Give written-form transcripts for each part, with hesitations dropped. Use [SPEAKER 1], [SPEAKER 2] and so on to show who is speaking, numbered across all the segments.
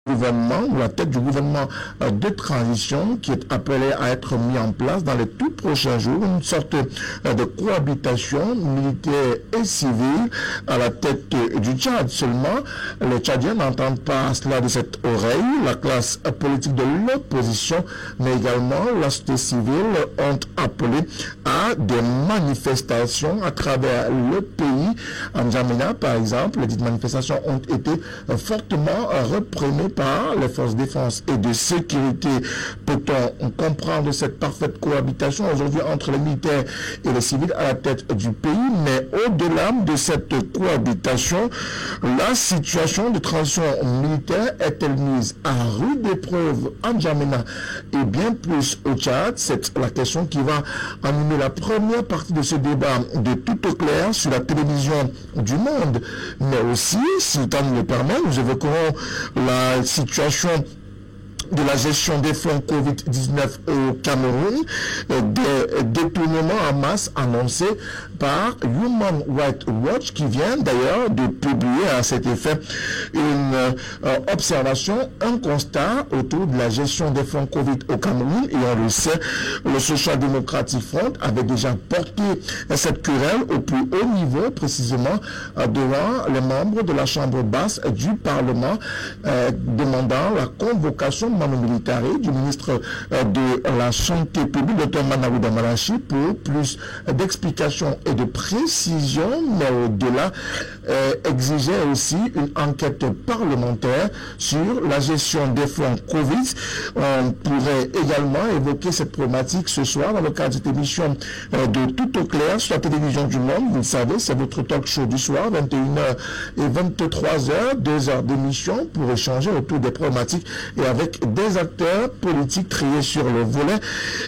[SPEAKER 1] gouvernement, ou la tête du gouvernement de transition qui est appelé à être mis en place dans les tout prochains jours, une sorte de cohabitation militaire et civile à la tête du Tchad. Seulement, les Tchadiens n'entendent pas cela de cette oreille. La classe politique de l'opposition, mais également la société civile ont appelé à des manifestations à travers le pays. En N'Djamena, par exemple, les dites manifestations ont été fortement reprénées par les forces de défense et de sécurité. Peut-on comprendre cette parfaite cohabitation aujourd'hui entre les militaires et les civils à la tête du pays? Mais au-delà de cette cohabitation, la situation de transition militaire est-elle mise à rude épreuve en N'Djamena et bien plus au Tchad? C'est la question qui va animer la première partie de ce débat de Tout au clair sur la télévision du Monde. Mais aussi, si le temps nous le permet, nous évoquerons la situation de la gestion des flux Covid-19 au Cameroun, des détournements en masse annoncés par Human Rights Watch, qui vient d'ailleurs de publier à cet effet une observation, un constat autour de la gestion des fonds Covid au Cameroun. Et on le sait, le Social Democratic Front avait déjà porté cette querelle au plus haut niveau, précisément devant les membres de la Chambre basse du Parlement, demandant la convocation militaire du ministre de la Santé publique, Dr Manawi Damarachi, pour plus d'explications et de précisions, mais au-delà, exigeait aussi une enquête parlementaire sur la gestion des fonds Covid. On pourrait également évoquer cette problématique ce soir dans le cadre de cette émission de Tout au clair sur la télévision du Monde. Vous le savez, c'est votre talk show du soir, 21h et 23h, 2 heures d'émission pour échanger autour des problématiques et avec des acteurs politiques triés sur le volet.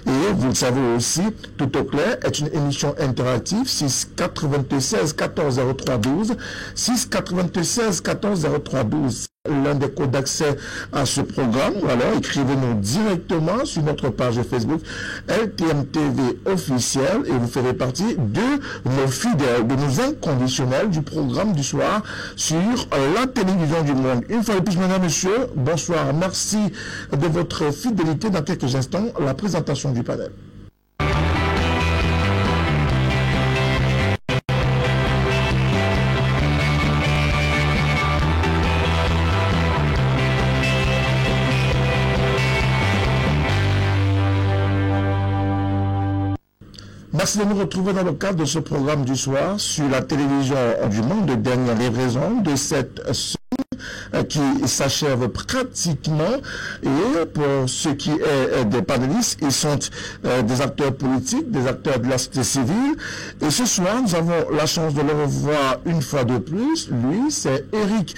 [SPEAKER 1] Et vous le savez aussi, Tout au clair est une émission interactive, 6 96 14 03 12, 6 96 14 03 12. L'un des codes d'accès à ce programme. Alors, écrivez-nous directement sur notre page Facebook LTM TV officielle et vous ferez partie de nos fidèles, de nos inconditionnels du programme du soir sur la télévision du Monde. Une fois de plus, mesdames, messieurs, bonsoir. Merci de votre fidélité. Dans quelques instants, la présentation du panel. Merci de nous retrouver dans le cadre de ce programme du soir sur la télévision du Monde, dernière livraison de cette semaine qui s'achève pratiquement. Et pour ce qui est des panélistes, ils sont des acteurs politiques, des acteurs de la société civile. Et ce soir, nous avons la chance de le revoir une fois de plus. Lui, c'est Eric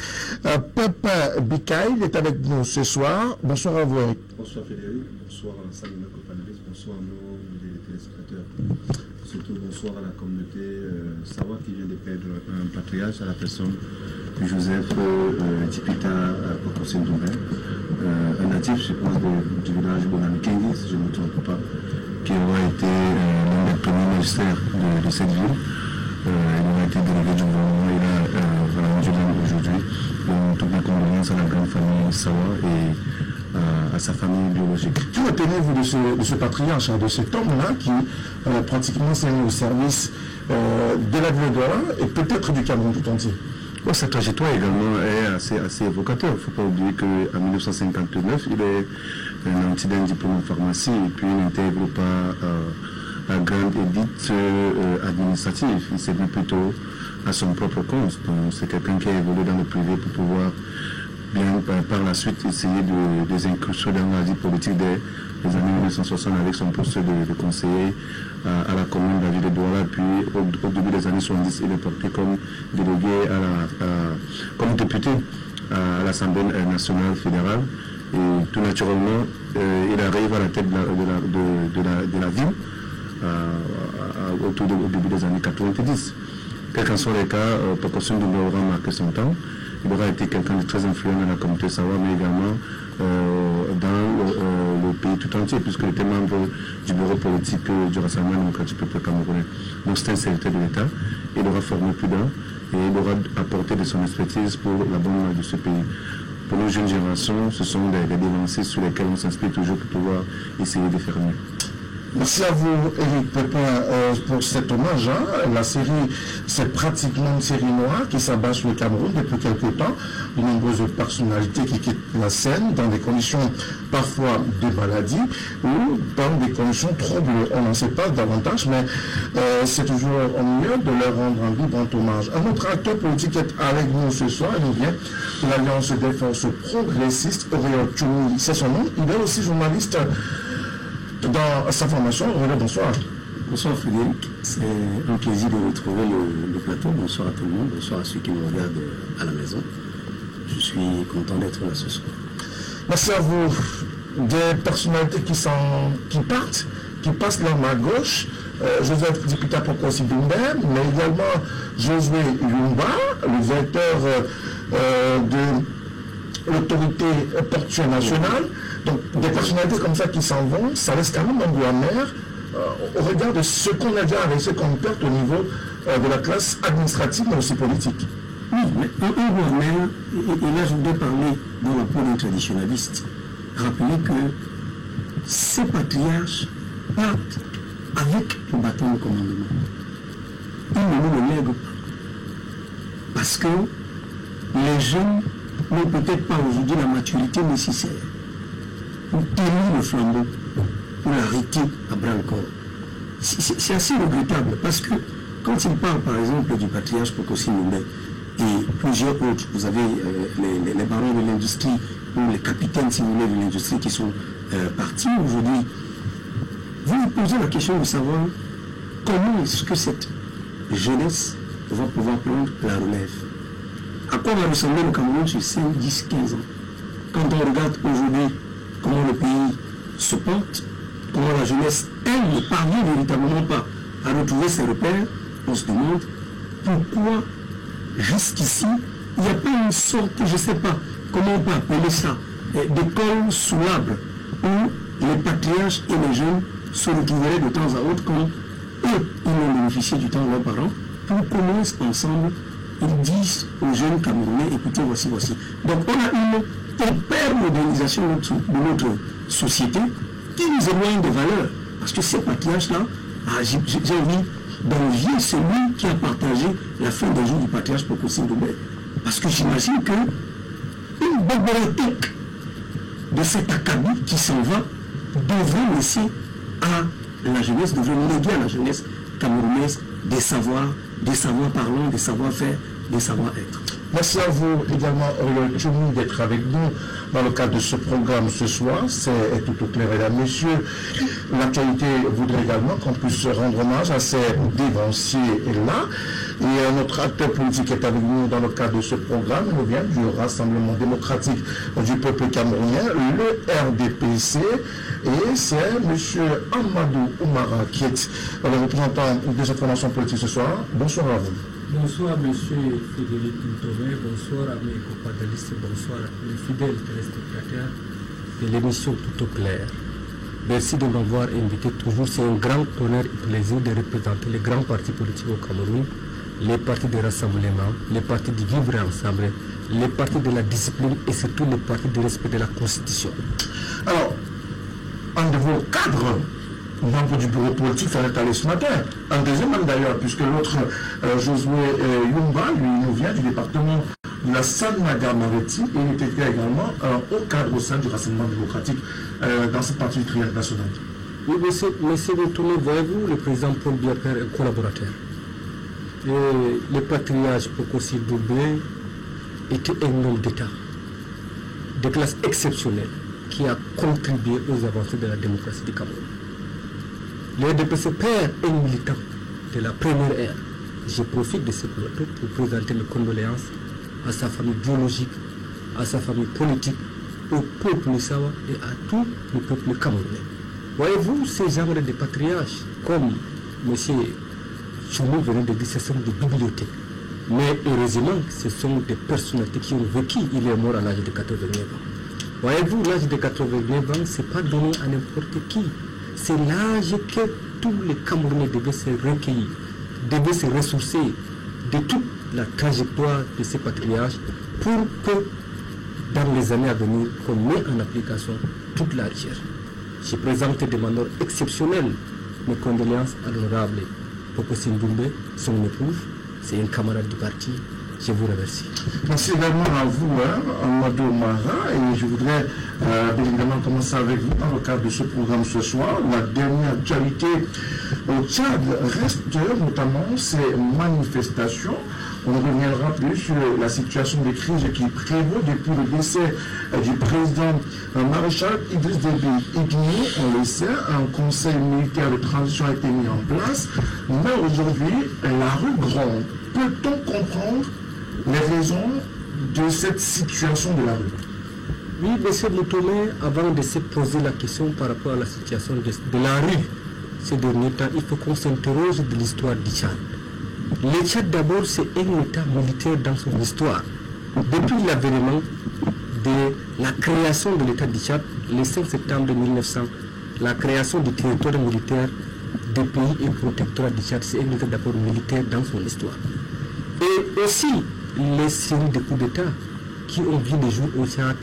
[SPEAKER 1] Pépin Bikaï. Il est avec nous ce soir. Bonsoir à vous, Eric.
[SPEAKER 2] Bonsoir Frédéric, bonsoir à l'ensemble de nos panélistes, bonsoir à nos téléspectateurs. Surtout bonsoir à la communauté Sawa qui vient de perdre un patriarche à la personne de Joseph Tipita Okosendoumbe, un natif, je pense, du village Bonamikengi, si je ne me trompe pas, qui aura été l'un des premiers magistères de cette ville. Il aura été délégué du gouvernement, il a rendu l'âme aujourd'hui. Donc, toutes mes condoléances à la grande famille Sawa et à sa famille biologique.
[SPEAKER 1] Que retenez-vous de ce patriarche, de cet homme-là qui pratiquement s'est mis au service de la ville de Douala et peut-être du Cameroun tout entier?
[SPEAKER 2] Bon, sa trajectoire également est assez évocateur. Il ne faut pas oublier qu'en 1959, il est un anti d'un diplôme en pharmacie et puis il n'intègre pas la grande élite administrative. Il s'est mis plutôt à son propre compte. Donc, c'est quelqu'un qui a évolué dans le privé pour pouvoir bien par la suite essayer de désincruster dans la vie politique des années 1960 avec son poste de conseiller à la commune de la ville de Douala. Puis au début des années 70, il est porté comme délégué comme député à l'Assemblée nationale fédérale. Et tout naturellement, il arrive à la tête de la ville au début des années 90. Quels qu'en soient les cas, Okosendoumbe aura marqué son temps. Il aura été quelqu'un de très influent dans la communauté Sawa, mais également dans le pays tout entier, puisqu'il était membre du bureau politique du Rassemblement démocratique peuple camerounais. Donc c'est un serviteur de l'État. Il aura formé plus d'un et il aura apporté de son expertise pour la bonne marche de ce pays. pour nos jeunes générations, ce sont des dévancées sur lesquelles on s'inspire toujours pour pouvoir essayer de faire mieux.
[SPEAKER 1] Merci à vous, Éric Pépin, pour cet hommage. La série, c'est pratiquement une série noire qui s'abat sur le Cameroun depuis quelque temps. De nombreuses personnalités qui quittent la scène dans des conditions parfois de maladie ou dans des conditions troubles. On n'en sait pas davantage, mais c'est toujours mieux de leur rendre un vibrant hommage. Un autre acteur politique est avec nous ce soir. Il nous vient de l'Alliance des forces progressistes, Aurélien Tchoumi. C'est son nom. Il est aussi journaliste dans sa formation. Bonsoir.
[SPEAKER 3] Bonsoir Frédéric, c'est un plaisir de retrouver le plateau. Bonsoir à tout le monde, bonsoir à ceux qui nous regardent à la maison. Je suis content d'être là ce soir.
[SPEAKER 1] Merci à vous. Des personnalités qui partent, qui passent l'arme à gauche. Joseph Dipita Pokosi Bimber, mais également Josué Yumba, le directeur de l'autorité portuaire nationale. Donc des personnalités comme ça qui s'en vont, ça laisse quand même un goût amer au regard de ce qu'on a déjà avec ce qu'on perd au niveau de la classe administrative mais aussi politique.
[SPEAKER 3] Oui, mais un goût amer, et là je voudrais parler dans la peau d'un traditionnaliste, rappeler que ces patriarches partent avec le bâton de commandement. Ils ne nous le lèguent pas. Parce que les jeunes n'ont peut-être pas aujourd'hui la maturité nécessaire pour tenir le flambeau, pour l'arrêter à bras-le-corps. C'est assez regrettable parce que quand il parle par exemple du patriarche Pokosi Bimber et plusieurs autres, vous avez les barons de l'industrie ou les capitaines, si vous voulez, de l'industrie qui sont partis aujourd'hui, vous vous posez la question de savoir comment est-ce que cette jeunesse va pouvoir prendre la relève. À quoi va ressembler le Cameroun sur 5, 10, 15 ans? Quand on regarde aujourd'hui comment le pays se porte, comment la jeunesse, elle, ne parvient véritablement pas à retrouver ses repères, on se demande pourquoi jusqu'ici, il n'y a pas une sorte, je ne sais pas comment on peut appeler ça, d'école sous l'arbre, où les patriarches et les jeunes se retrouveraient de temps à autre comme eux, ils ont bénéficié du temps de leurs parents, pour commencer ensemble, ils disent aux jeunes Camerounais, écoutez, voici. Donc on a une hyper-modernisation de notre société qui nous éloigne des valeurs. Parce que ces patriarches-là, j'ai envie d'envier celui qui a partagé la fin des jours du patriarche Pokosi Bimber. Parce que j'imagine que une bibliothèque de cet acabit qui s'en va devrait laisser à la jeunesse, devrait léguer à la jeunesse camerounaise des savoirs parlants, des savoir-faire, des savoir-être.
[SPEAKER 1] Merci à vous également, Aurélien Tchoumi, d'être avec nous dans le cadre de ce programme ce soir. C'est tout au clair, mesdames, messieurs. L'actualité voudrait également qu'on puisse rendre hommage à ces dévanciers-là. Et notre acteur politique est avec nous dans le cadre de ce programme. Il nous vient du Rassemblement démocratique du peuple camerounais, le RDPC. Et c'est M. Amadou Oumara qui est le représentant de cette formation politique ce soir. Bonsoir à vous.
[SPEAKER 4] Bonsoir M. Frédéric Ntomé, bonsoir à mes compatriotes, bonsoir à les fidèles téléspectateurs de l'émission Tout au clair. Merci de m'avoir invité toujours. C'est un grand honneur et plaisir de représenter les grands partis politiques au Cameroun, les partis de rassemblement, les partis de vivre ensemble, les partis de la discipline et surtout les partis de respect de la Constitution.
[SPEAKER 1] Alors, un de vos cadres, membre du bureau politique, fallait aller ce matin. Un deuxième même d'ailleurs, puisque l'autre, Josué Yumba, lui, nous vient du département de la Sanaga-Maritime et il était également un haut cadre au sein du Rassemblement démocratique dans cette partie du triangle national.
[SPEAKER 4] Oui, monsieur Ntomé, voyez-vous, le président Paul Biya Père est un collaborateur. Et le patriarche Pokosi Bimber était un homme d'État, de classe exceptionnelle, qui a contribué aux avancées de la démocratie du Cameroun. Le RDPC père est militant de la première ère. Je profite de ce plateau pour présenter mes condoléances à sa famille biologique, à sa famille politique, au peuple Missawa et à tout le peuple camerounais. Voyez-vous, ces genres de patriarches, comme M. Tchoumi venait de dire, ce sont des bibliothèques. Mais heureusement, ce sont des personnalités qui ont vécu. Il est mort à l'âge de 89 ans. Voyez-vous, l'âge de 89 ans, ce n'est pas donné à n'importe qui. C'est l'âge que tous les Camerounais devaient se recueillir, devaient se ressourcer de toute la trajectoire de ces patriarches pour que dans les années à venir qu'on met en application toute la recherche. Je présente de manière exceptionnelle mes condoléances à l'honorable Poposin Doumbé, son épouse, c'est un camarade du parti. Je vous remercie.
[SPEAKER 1] Merci également à vous, Amadou Mara, et je voudrais bien évidemment commencer avec vous dans le cadre de ce programme ce soir. La dernière actualité au Tchad reste notamment ces manifestations. On reviendra plus sur la situation de crise qui prévaut depuis le décès du président maréchal Idriss Déby Itno. On le sait, un conseil militaire de transition a été mis en place, mais aujourd'hui, la rue gronde. Peut-on comprendre les raisons de cette situation de la rue?
[SPEAKER 4] Oui, M. Moutomé, avant de se poser la question par rapport à la situation de la rue ces derniers temps, il faut qu'on s'interroge de l'histoire du Tchad. Le Tchad d'abord, c'est un État militaire dans son histoire. Depuis l'avènement de la création de l'État du Tchad, le 5 septembre 1900, la création du territoire militaire des pays et protectorat du Tchad, c'est un État d'abord militaire dans son histoire. Et aussi, les séries de coups d'État qui ont vu le jour au Tchad,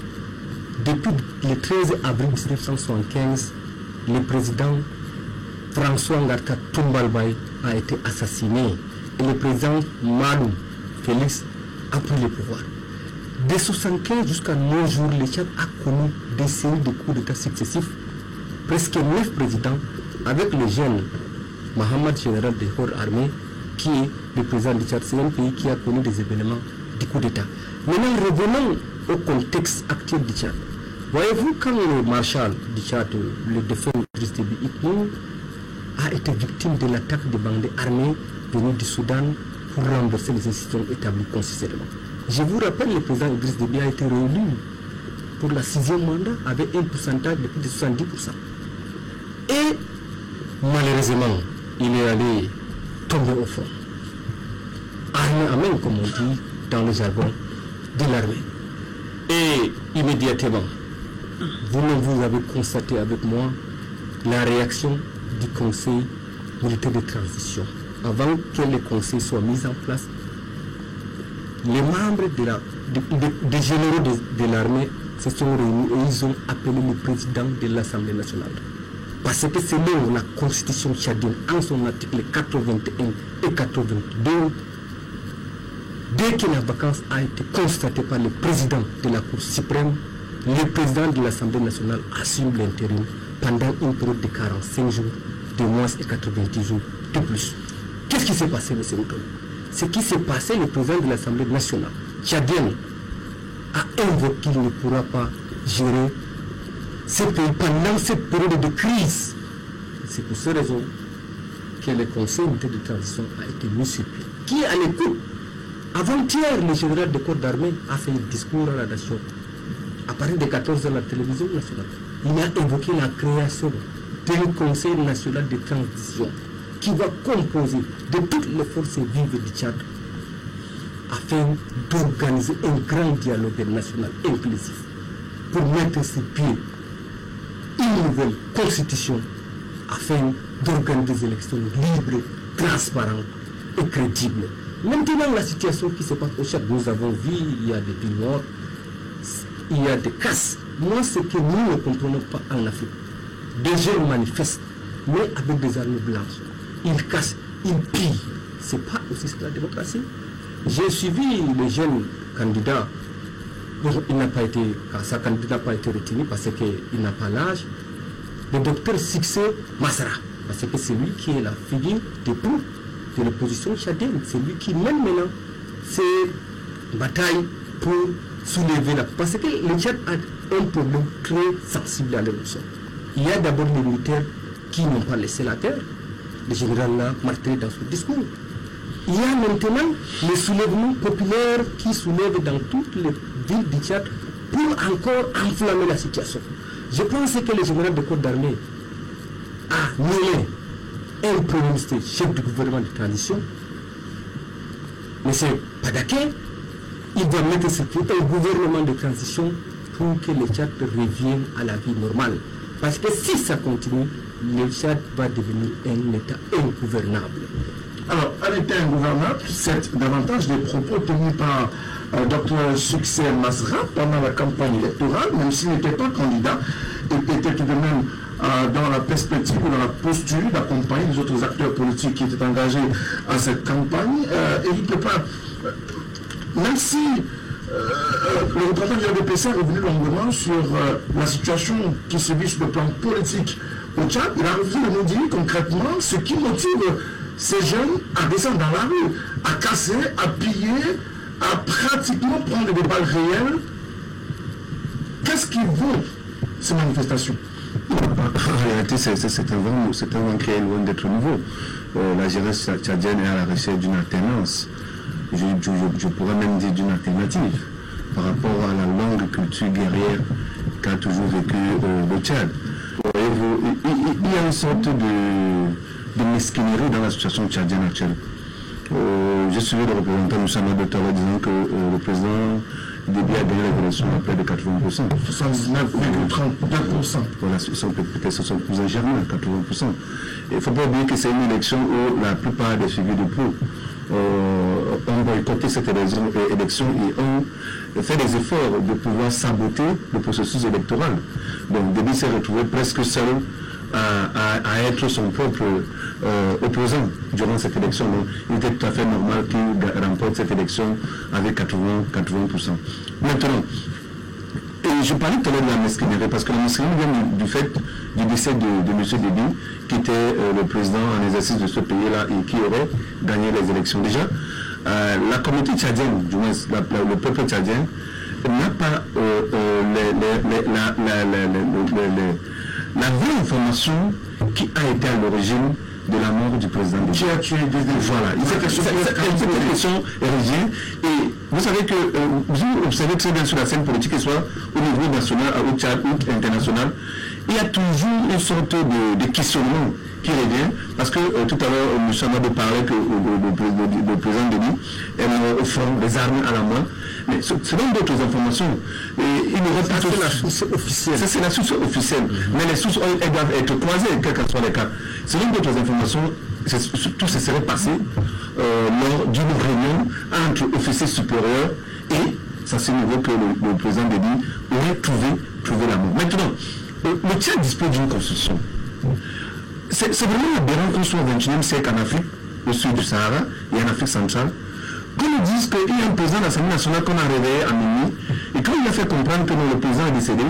[SPEAKER 4] depuis le 13 avril 1975, le président François Ngarta Toumbalbaye a été assassiné et le président Malou Félix a pris le pouvoir. De 1975 jusqu'à nos jours, le Tchad a connu des séries de coups d'État successifs, presque 9 présidents, avec le jeune Mohamed général des corps armés, qui est le président du Tchad. C'est un pays qui a connu des événements de coups d'État. Maintenant, revenons au contexte actuel du Tchad. Voyez-vous, quand le marshal du Tchad, le défunt Idriss Déby Itno, a été victime de l'attaque des bandits armés venus du Soudan pour renverser les institutions établies considérablement. Je vous rappelle, le président Idriss Déby a été réélu pour la 6e mandat avec un pourcentage de plus de 70%. Et malheureusement, il est allé tomber au fond. Armée à main, comme on dit dans le jargon de l'armée. Et immédiatement, vous avez constaté avec moi la réaction du Conseil militaire de transition. Avant que le Conseil soit mis en place, les membres des généraux de l'armée se sont réunis et ils ont appelé le président de l'Assemblée nationale. Parce que c'est là où la Constitution tchadienne, en son article 81 et 82, dès que la vacance a été constatée par le président de la Cour suprême, le président de l'Assemblée nationale assume l'intérim pendant une période de 45 jours, 2 mois et 90 jours de plus. Qu'est-ce qui s'est passé, M. Mouton? Ce qui s'est passé, le président de l'Assemblée nationale tchadienne a invoqué qu'il ne pourra pas gérer ce pays pendant cette période de crise. C'est pour ces raisons que le Conseil militaire de transition a été mis sur pied. Qui est à l'écoute? Avant-hier, le général de corps d'armée a fait un discours à la nation. À partir de 14h à la télévision nationale, il a évoqué la création d'un Conseil national de transition qui va composer de toutes les forces vives du Tchad afin d'organiser un grand dialogue national inclusif pour mettre sur pied une nouvelle constitution afin d'organiser des élections libres, transparentes et crédibles. Maintenant, la situation qui se passe au Tchad, nous avons vu, il y a des villes mortes, il y a des casses. Moi, ce que nous ne comprenons pas en Afrique, des gens manifestent, mais avec des armes blanches. Ils cassent, ils pillent. Ce n'est pas aussi la démocratie. J'ai suivi les jeunes candidats. Sa candidat n'a pas été retenu parce qu'il n'a pas l'âge. Le docteur Succès Masra, parce que c'est lui qui est la figure d'époux de l'opposition tchadienne. C'est lui qui mène maintenant ces batailles pour soulever la... Parce que le Tchad a un problème très sensible à l'émotion. Il y a d'abord les militaires qui n'ont pas laissé la terre. Le général l'a martelé dans son discours. Il y a maintenant les soulèvements populaires qui soulèvent dans toutes les villes du Tchad pour encore enflammer la situation. Je pense que le général de corps d'armée a nommé un premier ministre, chef du gouvernement de transition, M. Padaké. Il doit mettre sur pied un gouvernement de transition pour que le Tchad revienne à la vie normale. Parce que si ça continue, le Tchad va devenir un État ingouvernable.
[SPEAKER 1] Alors, elle était ingouvernable, c'est davantage des propos tenus par Dr Succès Masra pendant la campagne électorale, même s'il n'était pas candidat, il était tout de même dans la perspective ou dans la posture d'accompagner les autres acteurs politiques qui étaient engagés à cette campagne. Et il ne peut pas, même si le représentant du RDPC est revenu longuement sur la situation qui se vit sur le plan politique au Tchad, il a refusé de nous dire concrètement ce qui motive ces jeunes à descendre dans la rue, à casser, à piller, à pratiquement prendre des balles réelles. Qu'est-ce qui vaut ces manifestations?
[SPEAKER 2] En réalité, c'est un vent qui est loin d'être nouveau. La jeunesse tchadienne est à la recherche d'une alternance. Je pourrais même dire d'une alternative par rapport à la longue culture guerrière qu'a toujours vécu le Tchad. Voyez-vous, il y a une sorte de mesquinerie dans la situation tchadienne actuelle. J'ai suivi le représentant Moussa Madotawa disant que le président Déby a gagné les élections à près de 80%.
[SPEAKER 1] 79,32%. Voilà,
[SPEAKER 2] ce sont plus ingérants, 80%. Il ne faut pas oublier que c'est une élection où la plupart des figures de proue ont boycotté cette élection et ont fait des efforts de pouvoir saboter le processus électoral. Donc Déby s'est retrouvé presque seul à être son propre opposant durant cette élection. Donc, il était tout à fait normal qu'il remporte cette élection avec 80%. Maintenant, et je parlais tout à l'heure de la mesquinerie, parce que la mesquinerie vient du fait du décès de M. Déby, qui était le président en exercice de ce pays-là et qui aurait gagné les élections. Déjà, la communauté tchadienne, du moins le peuple tchadien, n'a pas la vraie information qui a été à l'origine de la mort du président Déby.
[SPEAKER 1] Qui a tué Déby.
[SPEAKER 2] Voilà. Cette question est origine. Et vous savez que vous observez très bien sur la scène politique, que ce soit au niveau national, au Tchad ou international, il y a toujours une sorte de questionnement qui revient, parce que tout à l'heure, M. Amadou parlait que le président Déby est mort au front, les armes à la main. Mais selon d'autres informations, il n'aurait pas...
[SPEAKER 1] C'est la source officielle.
[SPEAKER 2] Ça, c'est la source officielle. Mais les sources, elles doivent être croisées, quels que soient les cas. Selon d'autres informations, tout se serait passé lors d'une réunion entre officiers supérieurs et ça c'est nouveau que le président Déby aurait trouvé la mort. Maintenant, le Tchad dispose d'une constitution. C'est vraiment aberrant qu'on soit au XXIe siècle en Afrique, au sud du Sahara et en Afrique centrale, qu'on nous dise qu'il y a un président de l'Assemblée nationale qu'on a réveillé à minuit, et quand il a fait comprendre que non, le président est décédé,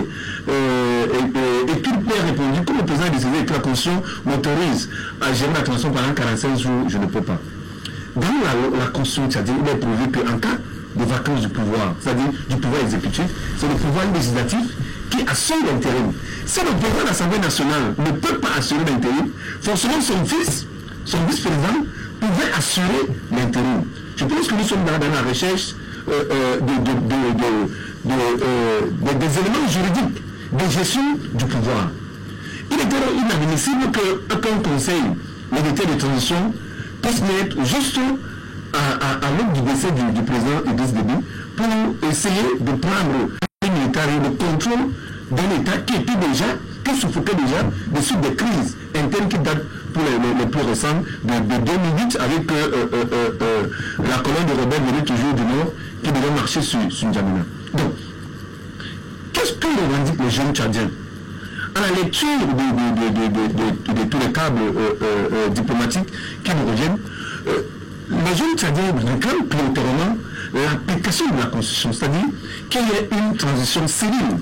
[SPEAKER 2] et qu'il lui a répondu que le président est décédé et que la Constitution m'autorise à gérer la transition pendant 45 jours, je ne peux pas. Dans la Constitution, c'est-à-dire il est prévu qu'en cas de vacances du pouvoir, c'est-à-dire du pouvoir exécutif, c'est le pouvoir législatif qui assure l'intérim. Si le président de l'Assemblée nationale ne peut pas assurer l'intérim, forcément son fils, son vice-président, pouvait assurer l'intérim. Je pense que nous sommes dans la recherche des éléments juridiques de gestion du pouvoir. Il est alors inadmissible qu'un conseil militaire de transition puisse mettre juste à l'aube du décès du président Idriss Déby pour essayer de prendre les militaires et le contrôle d'un État qui suffoquait déjà de suite des crises internes qui datent pour les plus récentes de 2008 avec la colonne de rebelles venue toujours du Nord qui devait marcher sur N'Djamena. Donc, qu'est-ce que revendiquent les jeunes tchadiens? À la lecture de tous les câbles diplomatiques qui nous reviennent, les jeunes tchadiens réclament prioritairement l'application de la Constitution, c'est-à-dire qu'il y ait une transition civile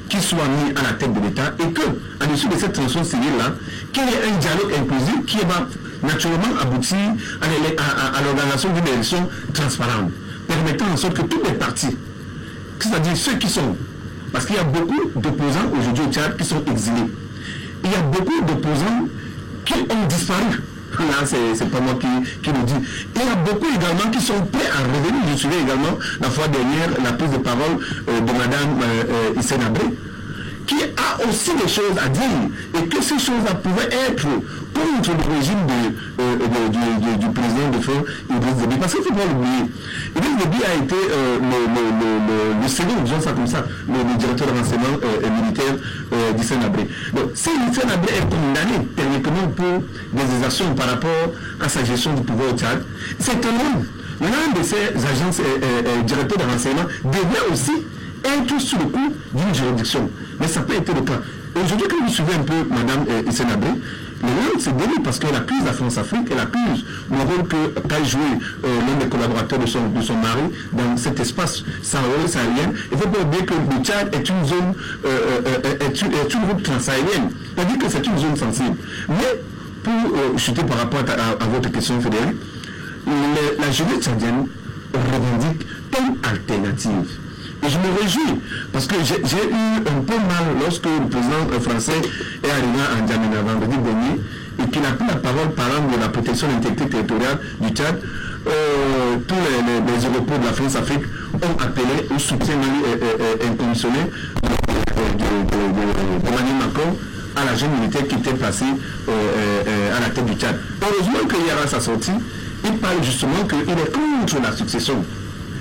[SPEAKER 2] qui soit mis à la tête de l'État et que, à l'issue de cette transition civile-là, qu'il y ait un dialogue inclusif qui va naturellement aboutir à l'organisation d'une élection transparente, permettant en sorte que tous les partis, c'est-à-dire ceux qui sont, parce qu'il y a beaucoup d'opposants aujourd'hui au Tchad qui sont exilés, il y a beaucoup d'opposants qui ont disparu. Là, c'est pas moi qui le dis. Il y a beaucoup également qui sont prêts à revenir. Je suivais également la fois dernière la prise de parole de Mme Hissène Habré, qui a aussi des choses à dire et que ces choses-là pouvaient être contre le régime du président de feu Idriss Déby. Parce qu'il ne faut pas l'oublier. Idriss Déby a été le second, disons ça comme ça, le directeur de renseignement militaire d'Hissène Habré. Donc, c'est Hissène Habré est condamné techniquement pour des exactions par rapport à sa gestion du pouvoir au Tchad. C'est un homme. L'un de ces agences directeurs de renseignement devait aussi être sous le coup d'une juridiction. Mais ça n'a pas été le cas. Aujourd'hui, quand vous suivez un peu Mme Hissène Habré, le rôle c'est délit parce qu'elle accuse la France-Afrique, elle accuse le rôle qu'a joué l'un des collaborateurs de son mari dans cet espace sahélien. Il ne faut pas oublier que le Tchad est une zone, est une route transsahélienne. C'est-à-dire que c'est une zone sensible. Mais pour chuter par rapport à votre question, Frédéric, la jeunesse tchadienne revendique comme alternative. Et je me réjouis, parce que j'ai eu un peu mal lorsque le président français est arrivé à N'Djamena vendredi dernier et qu'il a pris la parole parlant de la protection de l'intégrité territoriale du Tchad. Tous les Européens de la France-Afrique ont appelé au soutien inconditionnel d'Emmanuel Macron à la jeune militaire qui était placée à la tête du Tchad. Heureusement qu'il y a à sa sortie, il parle justement qu'il est contre la succession,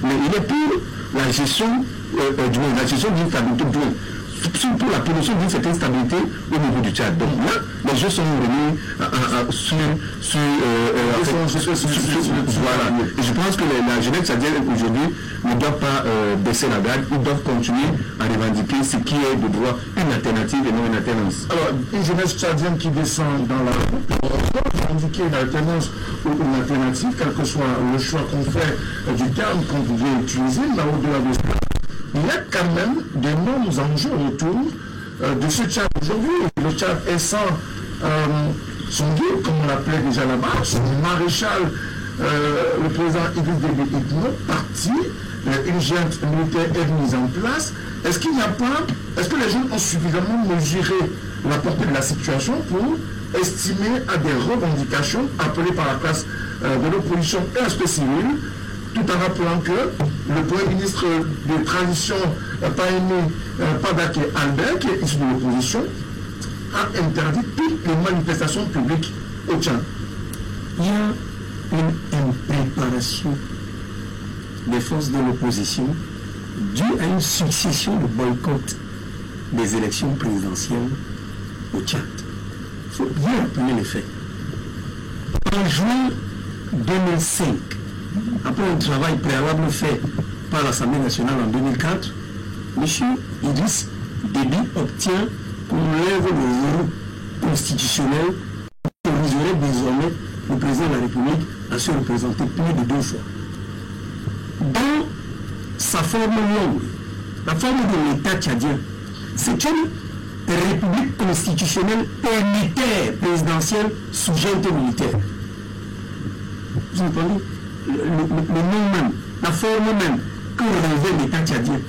[SPEAKER 2] mais il est pour la gestion d'une stabilité pour la production d'une certaine stabilité au niveau du Tchad. Donc là, les jeux sont remis voilà. Et je pense que la jeunesse tchadienne aujourd'hui ne doit pas baisser la garde, ils doivent continuer à revendiquer ce qui est de droit une alternative et non une alternance.
[SPEAKER 1] Alors, une jeunesse tchadienne qui descend dans la route, on doit revendiquer une alternance ou une alternative, quel que soit le choix qu'on fait du terme qu'on pouvait utiliser, mais au-delà de ça, il y a quand même d'énormes enjeux autour de ce Tchad. Aujourd'hui, le Tchad est sans son guide, comme on l'appelait déjà là-bas, son maréchal, le président Idriss Déby Itno, parti, une junte militaire est mise en place. Est-ce qu'il n'y a pas, est-ce que les gens ont suffisamment mesuré la portée de la situation pour estimer à des revendications appelées par la classe de l'opposition et l'aspect civil, tout en rappelant que le Premier ministre de transition Padaké Albert, qui est issu de l'opposition, a interdit toutes les manifestations publiques au Tchad.
[SPEAKER 3] Il y a une impréparation des forces de l'opposition due à une succession de boycotts des élections présidentielles au Tchad. Il faut bien rappeler les faits. En juin 2005, après un travail préalable fait par l'Assemblée nationale en 2004, M. Idriss Déby obtient qu'on lève le verrou constitutionnel qui autoriserait désormais le président de la République à se représenter plus de 2 fois. Dans sa forme longue, la forme de l'État tchadien, c'est une république constitutionnelle unitaire présidentielle sous junte militaire. Vous entendez? Le nom même, la forme même que revêt l'État tchadien.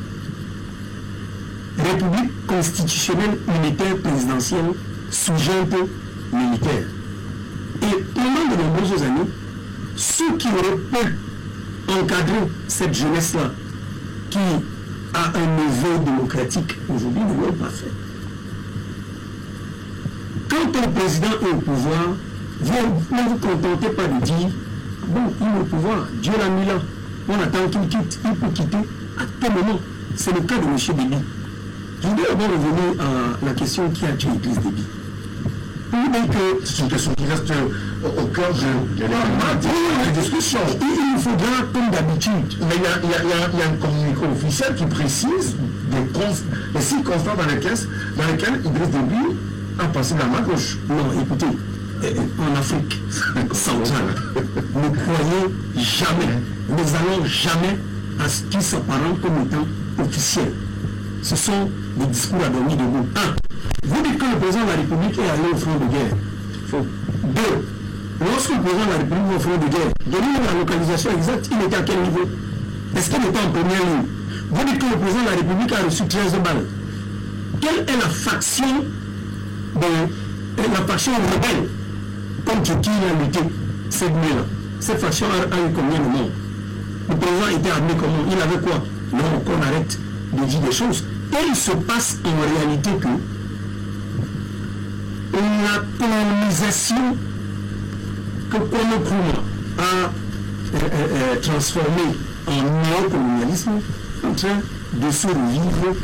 [SPEAKER 3] République constitutionnelle unitaire présidentielle sous junte militaire. Et pendant de nombreuses années, ceux qui auraient pu encadrer cette jeunesse-là, qui a un niveau démocratique aujourd'hui, ne l'ont pas fait. Quand un président est au pouvoir, vous ne vous contentez pas de dire bon, il est au pouvoir, Dieu l'a mis là, on attend qu'il quitte, il peut quitter à tout moment. C'est le cas de M. Déby. Je voudrais d'abord revenir à la question qui a tué Idriss Déby.
[SPEAKER 1] C'est une question qui reste au cœur de la discussion.
[SPEAKER 3] Il faudra, comme d'habitude.
[SPEAKER 1] Mais il y a un communiqué officiel qui précise les circonstances dans lesquelles Idriss Déby a passé la main gauche.
[SPEAKER 3] Non, écoutez, en Afrique centrale, ne croyez jamais, nous allons jamais à ce qui s'apparente comme étant officiel. Ce sont des discours adormis de mots. 1. Vous dites que le président de la République est allé au front de guerre. Faux. 2. Lorsque le président de la République va au front de guerre, donnez-nous la localisation exacte, il était à quel niveau? Est-ce qu'il était en première ligne? Vous dites que le président de la République a reçu 13 balles. Quelle est la faction rebelle contre qui il a lutté cette nuit-là? Cette faction a eu combien de morts? Le président était armé comment? Il avait quoi? Non, qu'on arrête de dire des choses. Et il se passe en réalité que la colonisation que Kwame Nkrumah a transformée en néocolonialisme est en train de se revivre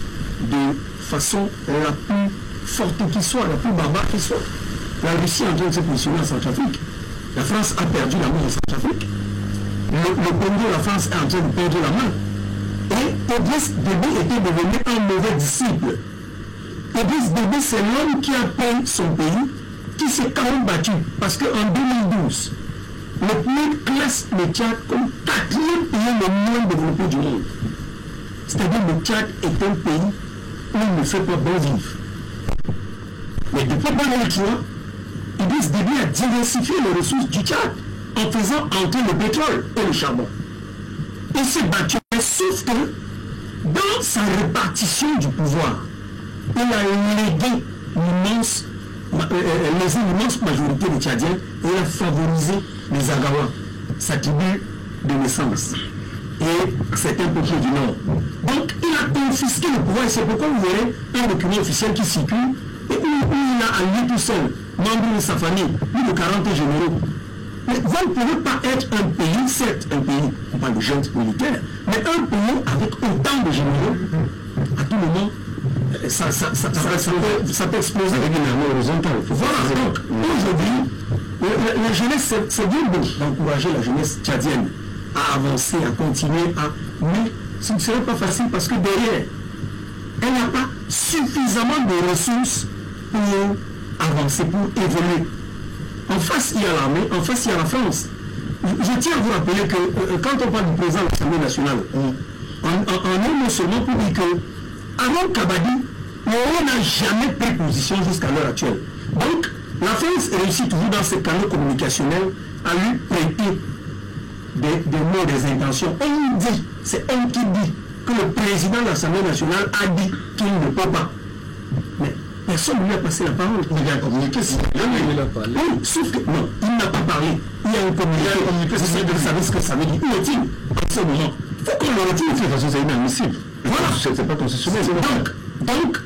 [SPEAKER 3] de façon la plus forte qu'il soit, la plus barbare qu'il soit. La Russie est en train de se positionner en Centrafrique. La France a perdu la main en Centrafrique. Le Congo, la France est en train de perdre la main. Et Idriss Déby était devenu un mauvais disciple. Idriss Déby, c'est l'homme qui a peint son pays, qui s'est quand même battu. Parce qu'en 2012, le PNUD classe le Tchad comme 4e pays le moins développé du monde. C'est-à-dire que le Tchad est un pays où il ne fait pas bon vivre. Mais depuis 2003, Idriss Déby a diversifié les ressources du Tchad en faisant entrer le pétrole et le charbon. Il s'est battu, sauf que dans sa répartition du pouvoir, il a légué l'immense majorité des Tchadiens et il a favorisé les Agawa, sa tribu de naissance, et certains peuples du Nord. Donc il a confisqué le pouvoir et c'est pourquoi vous verrez un document officiel qui circule et où il a à lui tout seul, membre de sa famille, plus de 40 généraux. Mais vous ne pouvez pas être un pays, certes un pays, on parle de jeunes militaires, mais un pays avec autant de généraux, à tout moment, ça peut exploser.
[SPEAKER 2] Avec une armée horizontale.
[SPEAKER 3] Voilà, donc aujourd'hui, la jeunesse, c'est bien beau d'encourager la jeunesse tchadienne à avancer, à continuer, mais ce ne serait pas facile parce que derrière, elle n'a pas suffisamment de ressources pour avancer, pour évoluer. En face, il y a l'armée, en face, il y a la France. Je tiens à vous rappeler que quand on parle du président de l'Assemblée nationale, on est non seulement pour dire que Aaron Kabadi, on n'a jamais pris position jusqu'à l'heure actuelle. Donc, la France réussit toujours dans ses canaux communicationnels à lui prêter des mots, des intentions. On dit, c'est on qui dit que le président de l'Assemblée nationale a dit qu'il ne peut pas. Mais personne ne lui a passé la parole.
[SPEAKER 1] Il a communiqué,
[SPEAKER 3] il a parlé. Oui, sauf que non, il n'a pas parlé. Il y a un communiqué. Vous savez ce que ça veut dire. Où est-il en ce moment? Il faut qu'on le retire.
[SPEAKER 2] De toute façon, c'est inadmissible.
[SPEAKER 3] Voilà.
[SPEAKER 2] C'est pas constitutionnel.
[SPEAKER 3] Donc,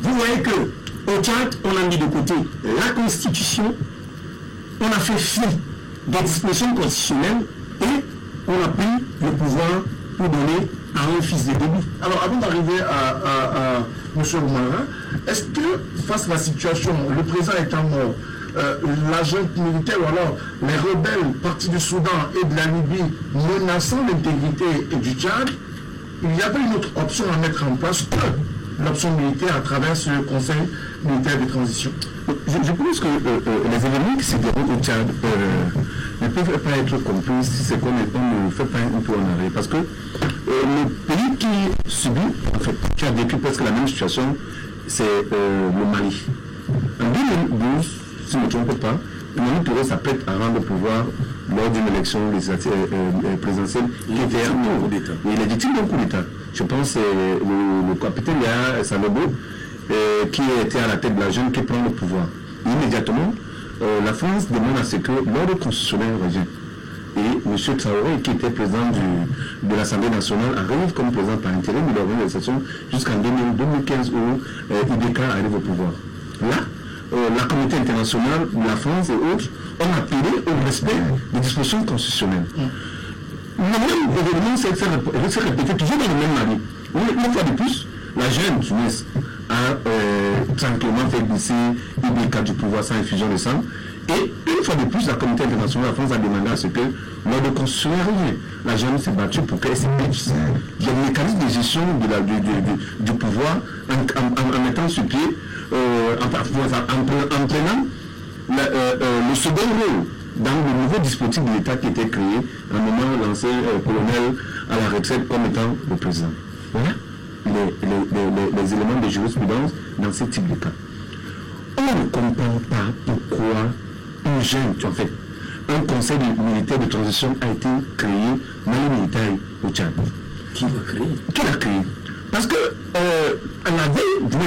[SPEAKER 3] vous voyez que au Tchad, on a mis de côté la Constitution, on a fait fi des dispositions constitutionnelles et on a pris le pouvoir pour donner à un fils de Déby.
[SPEAKER 1] Alors, avant d'arriver à M. Oumara, est-ce que, face à la situation, le président étant mort, la junte militaire ou alors les rebelles partis du Soudan et de la Libye menaçant l'intégrité du Tchad, il y avait une autre option à mettre en place que l'option militaire à travers ce Conseil militaire de transition?
[SPEAKER 2] Je pense que les événements qui se déroulent au Tchad ne peuvent pas être compris si c'est qu'on ne fait pas un peu en arrêt. Parce que le pays qui subit, en fait, qui a vécu presque la même situation, c'est le Mali. En 2012, si je ne me trompe pas, Mali Touré s'apprête à rendre le pouvoir lors d'une élection présidentielle qui était un coup d'État. Il est victime d'un coup d'État. Je pense que c'est le capitaine Léa Sanobo qui était à la tête de la jeune qui prend le pouvoir. Immédiatement, la France demande à ce que l'ordre constitutionnel revienne. Et M. Traoré, qui était président de l'Assemblée nationale, arrive comme président par intérim de l'organisation jusqu'en 2015 où IBK arrive au pouvoir. Là, la communauté internationale, la France et autres ont appelé au respect des dispositions constitutionnelles. Le même événement s'est répété toujours dans le même Mali. Une fois de plus, la jeune jeunesse a tranquillement fait glisser IBK du pouvoir sans effusion de sang. Et une fois de plus, la communauté internationale, la France a demandé à ce que l'ordre constitutionnel revienne. La jeune s'est battue pour qu'elle s'épuise. Il y a un mécanisme de gestion du pouvoir en mettant sur pied, en prenant le second rôle dans le nouveau dispositif de l'État qui était créé en moment lancé colonel à la retraite comme étant le président. Voilà les éléments de jurisprudence dans ce type de cas. On ne comprend pas pourquoi un jeune, en fait, un conseil militaire de transition a été créé dans les militaires au Tchad.
[SPEAKER 3] Qui l'a créé?
[SPEAKER 2] Qui l'a créé? Parce que à la veille de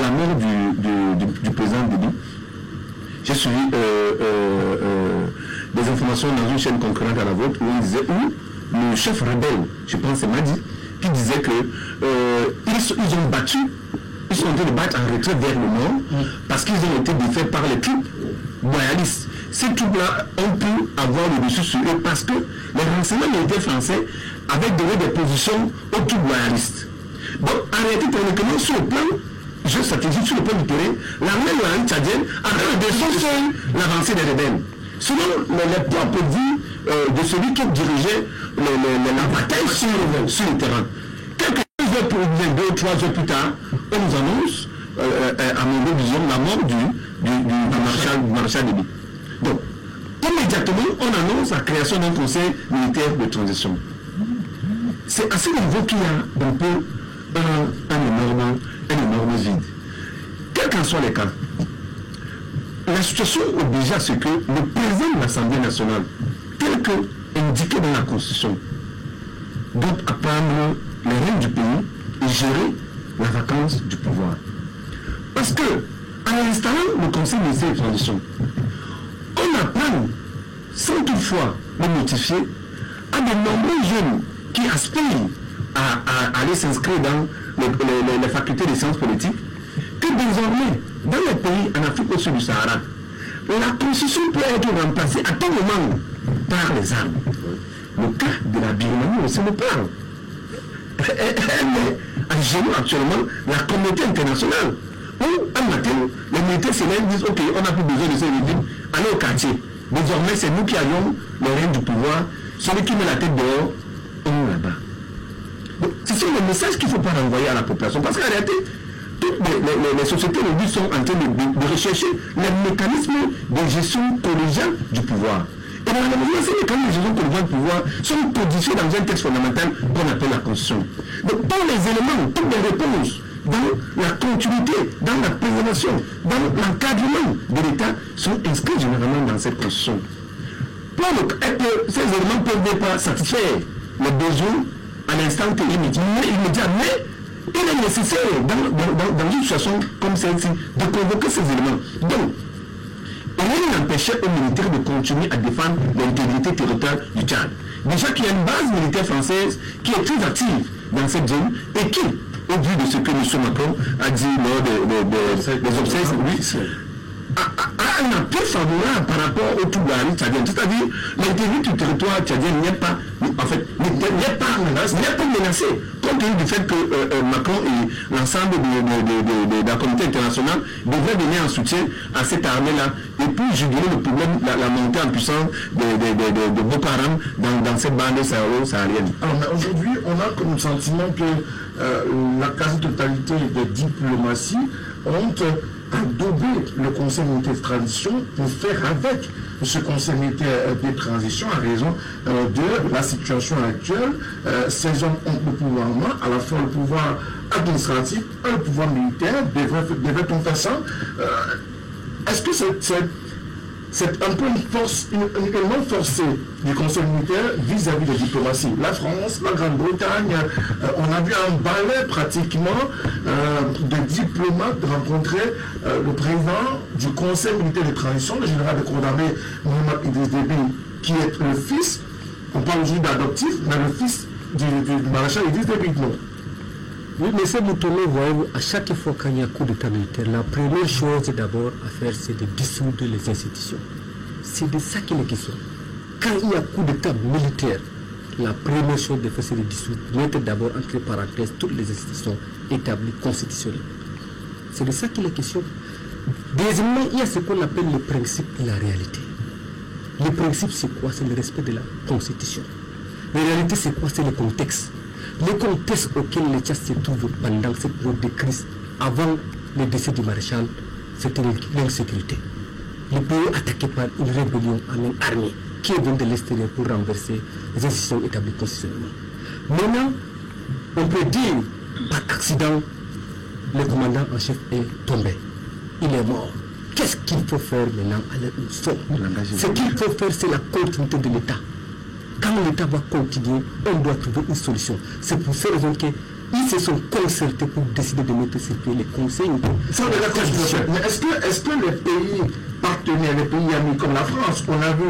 [SPEAKER 2] la mort du président Déby, j'ai suivi des informations dans une chaîne concurrente à la vôtre où on disait le chef rebelle, je pense c'est Madi, qui disait que ils ont battu. Ils sont en train de battre en retrait vers le nord parce qu'ils ont été défaits par les troupes royalistes. Ces troupes-là ont pu avoir le dessus sur eux parce que les renseignements militaires français avaient donné des positions aux troupes royalistes. Donc, en réalité, techniquement, sur le plan
[SPEAKER 5] jeu stratégique sur le plan du terrain, l'armée de la tchadienne a redescendu l'avancée des rebelles. Selon les propres dits de celui qui dirigeait la bataille sur le terrain. Quelques heures pour 2 ou 3 heures plus tard, on nous annonce, à mon vision, la mort du maréchal Déby. Donc, immédiatement, on annonce la création d'un conseil militaire de transition. C'est à ce niveau qu'il y a un peu un énorme vide. Quels qu'en soient les cas, la situation oblige à ce que le président de l'Assemblée nationale, tel que indiqué dans la Constitution, doit apprendre les règles du pays et gérer la vacance du pouvoir. Parce que, en installant le Conseil ministériel de transition, on apprend, sans toutefois le notifier, à de nombreux jeunes qui aspirent à aller s'inscrire dans les facultés des sciences politiques, que désormais, dans les pays en Afrique au sud du Sahara, la Constitution peut être remplacée à tout moment par les armes. Le cas de la Birmanie aussi nous parle. Elle est à genoux actuellement la communauté internationale. Où, un matin, les militaires syriens disent ok, on n'a plus besoin de ces régimes, allez au quartier. Désormais, c'est nous qui avons le règne du pouvoir. Celui qui met la tête dehors, on est là-bas. Donc, ce sont les messages qu'il ne faut pas renvoyer à la population. Parce qu'en réalité, toutes les sociétés aujourd'hui sont en train de rechercher les mécanismes de gestion collégiale du pouvoir. Et malheureusement, ces mécanismes de gestion collégiale du pouvoir sont codifiés dans un texte fondamental qu'on appelle la Constitution. Donc, tous les éléments, toutes les réponses dans la continuité, dans la préservation, dans l'encadrement de l'État sont inscrits généralement dans cette Constitution. Pour que ces éléments ne peuvent pas satisfaire les besoins à l'instant immédiat, mais il est nécessaire dans une situation comme celle-ci de convoquer ces éléments. Donc, rien n'empêchait aux militaires de continuer à défendre l'intégrité territoriale du Tchad. Déjà qu'il y a une base militaire française qui est très active dans cette zone et qui, au vu de ce que M. Macron a dit lors des obsèques, a un appui favorable par rapport au Toubari tchadien. C'est-à-dire, l'intégrité du territoire tchadien n'est pas menacée, compte tenu du fait que Macron et l'ensemble de la communauté internationale devraient venir en soutien à cette armée-là. Et puis, je dirais le problème, la montée en puissance de Boko Haram dans cette bande saharienne.
[SPEAKER 1] Alors, mais aujourd'hui, on a comme sentiment que la quasi-totalité des diplomaties ont adobé le Conseil militaire de transition pour faire avec ce Conseil militaire de transition à raison de la situation actuelle. Ces hommes ont le pouvoir en main, à la fois le pouvoir administratif et le pouvoir militaire. Devrait-on faire ça? Est-ce que c'est un peu une élément forcé du Conseil militaire vis-à-vis de diplomatie? La France, la Grande-Bretagne, on a vu un balai pratiquement de diplomates rencontrer le président du Conseil militaire de transition, le général de corps d'armée Mohamed Idriss Déby, qui est le fils, on parle aujourd'hui d'adoptif, mais le fils du maréchal Idriss Déby. Non.
[SPEAKER 4] Oui, mais c'est Moutoumé, voyez-vous, à chaque fois qu'il y a un coup d'état militaire, la première chose d'abord à faire, c'est de dissoudre les institutions. C'est de ça qu'il est question. Quand il y a un coup d'état militaire, la première chose de faire, c'est de dissoudre, mettre d'abord entre parenthèses toutes les institutions établies constitutionnelles. C'est de ça qu'il est question. Deuxièmement, il y a ce qu'on appelle le principe et la réalité. Le principe, c'est quoi? C'est le respect de la Constitution. La réalité, c'est quoi? C'est le contexte. Le contexte auquel le Tchad se trouve pendant cette période de crise, avant le décès du maréchal, c'était l'insécurité. Le pays est attaqué par une rébellion armée qui est venue de l'extérieur pour renverser les institutions établies constitutionnellement. Maintenant, on peut dire, par accident, le commandant en chef est tombé. Il est mort. Qu'est-ce qu'il faut faire maintenant? Ce qu'il faut faire, c'est la continuité de l'État. Quand l'État va continuer, on doit trouver une solution. C'est pour ces raisons qu'ils se sont concertés pour décider de mettre sur pied les conseils.
[SPEAKER 1] Mais est-ce que les pays partenaires, les pays amis comme la France, on a vu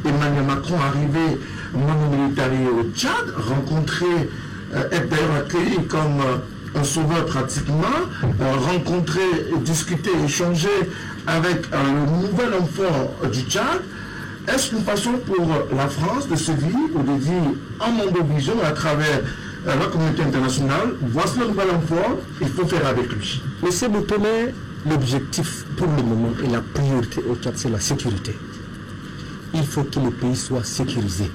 [SPEAKER 1] Emmanuel Macron arriver monomilitaire au Tchad, rencontrer, être d'ailleurs accueilli comme un sauveur pratiquement, rencontrer, discuter, échanger avec le nouvel enfant du Tchad? Est-ce une façon pour la France de se dire ou de dire en mon vision à travers la communauté internationale, voici le nouvel emploi, il faut faire avec lui.
[SPEAKER 4] Monsieur Boutomé, l'objectif pour le moment et la priorité au Tchad, c'est la sécurité. Il faut que le pays soit sécurisé.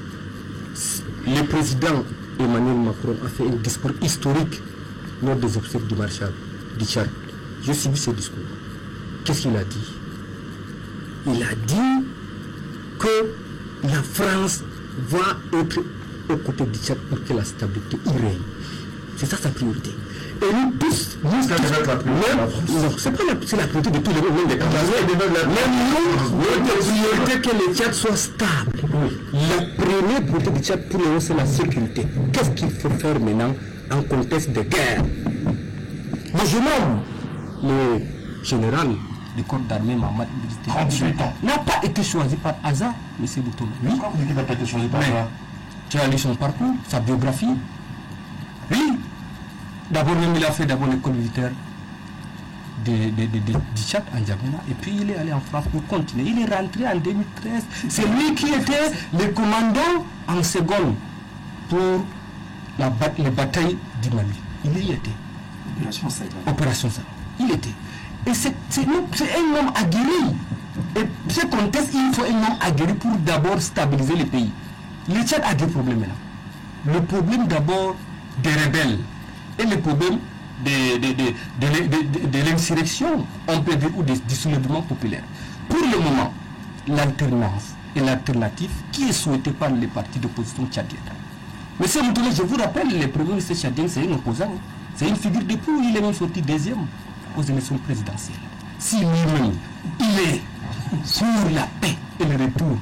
[SPEAKER 4] Le président Emmanuel Macron a fait un discours historique lors des obsèques du Marshal du Tchad. J'ai suivi ce discours. Qu'est-ce qu'il a dit? Il a dit que la France va être aux côtés du Tchad pour que la stabilité y règne. C'est ça sa priorité. Et nous tous,
[SPEAKER 1] la
[SPEAKER 4] non, c'est pas la priorité de tous les monde des même nous, notre priorité que le Tchad soit stable. La première priorité du Tchad pour nous, c'est la sécurité. Qu'est-ce qu'il faut faire maintenant en contexte de guerre? Le jeune homme, le général du corps d'armée Mamad 38 ans, n'a pas été choisi par hasard, M. Boutomé. Oui.
[SPEAKER 1] Pourquoi vous dites qu'il n'a pas été choisi par hasard?
[SPEAKER 4] Tu as lu son parcours, sa biographie. Oui. D'abord, même il a fait d'abord l'école militaire du Tchad en Djamena, et puis il est allé en France pour continuer. Il est rentré en 2013. C'est lui qui était le commandant en seconde pour les batailles du Mali. Il y était. Opération Sahel. Il était. Et c'est un homme aguerri. Et ce contexte, il faut un homme aguerri pour d'abord stabiliser le pays. Le Tchad a deux problèmes là. Le problème d'abord des rebelles et le problème de l'insurrection, on peut dire, ou du soulèvement populaire. Pour le moment, l'alternance et l'alternative qui est souhaitée par les partis d'opposition tchadienne. Monsieur Moutoulé, je vous rappelle, le premier ministre tchadien, c'est un opposant. C'est une figure de proue, il est même sorti deuxième aux élections présidentielles. Si lui-même, il est sur la paix et le retour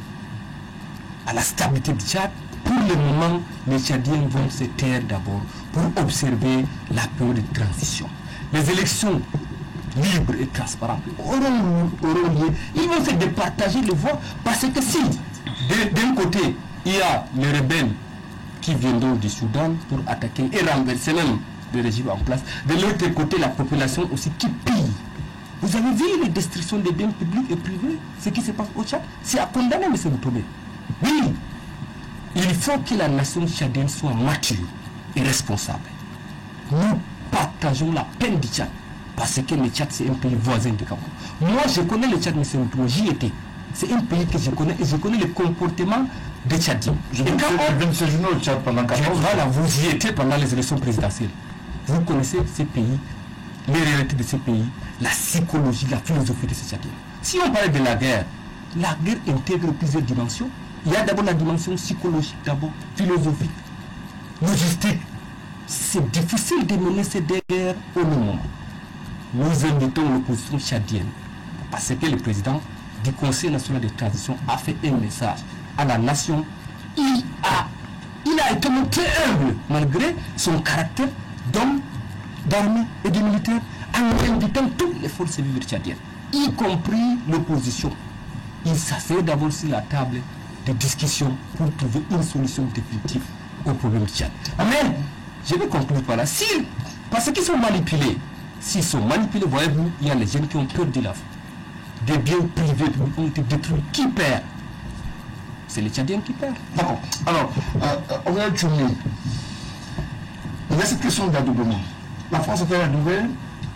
[SPEAKER 4] à la stabilité du Tchad, pour le moment, les Tchadiens vont se taire d'abord pour observer la période de transition. Les élections libres et transparentes auront lieu. Ils vont se départager les voix parce que si, d'un côté, il y a les rebelles qui viendront du Soudan pour attaquer et renverser même le régime en place, de l'autre côté, la population aussi qui pille. Vous avez vu les destructions des biens publics et privés, ce qui se passe au Tchad? C'est à condamner, M. Boutomé. Oui, il faut que la nation tchadienne soit mature et responsable. Nous partageons la peine du Tchad parce que le Tchad c'est un pays voisin de Cameroun. Moi je connais le Tchad, M. Boutomé, j'y étais. C'est un pays que je connais et je connais le comportement des Tchadiens.
[SPEAKER 1] Je viens de séjourner au Tchad pendant 4 ans.
[SPEAKER 4] Voilà, vous y étiez pendant les élections présidentielles. Vous connaissez ces pays, les réalités de ces pays, la psychologie, la philosophie de ces Tchadiens. Si on parle de la guerre intègre plusieurs dimensions. Il y a d'abord la dimension psychologique, d'abord philosophique, logistique. C'est difficile de mener ces guerres au moment. Nous invitons l'opposition tchadienne parce que le président du Conseil national de transition a fait un message à la nation. Il a été montré humble malgré son caractère d'homme, d'armée et de militaire en invitant toutes les forces vives tchadiennes, y compris l'opposition. Il s'assied d'abord sur la table de discussion pour trouver une solution définitive au problème du Tchad. Mais, je vais conclure par là. Parce qu'ils sont manipulés. S'ils sont manipulés, voyez-vous, il y a les jeunes qui ont peur de la vie. Des biens privés ont été détruits. Qui perd? C'est les Tchadiens qui perdent.
[SPEAKER 1] D'accord. Alors, Aurélien Tchoumi, il y a cette question d'adoubement. La France a-t-elle adoubé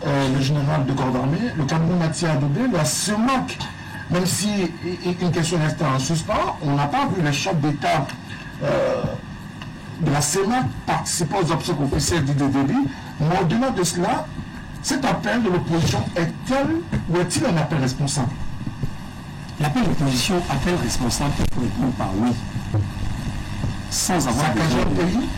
[SPEAKER 1] le général de corps d'armée? Le Cameroun a-t-il adoubé? La CEMAC, même si une question reste en suspens, on n'a pas vu les chefs d'État de la CEMAC participer aux obsèques officielles du début. Mais au-delà de cela, cet appel de l'opposition est-elle ou est-il un appel responsable?
[SPEAKER 3] L'appel de l'opposition, appel responsable, pour répondre par oui. Sans avoir
[SPEAKER 1] saccager le pays.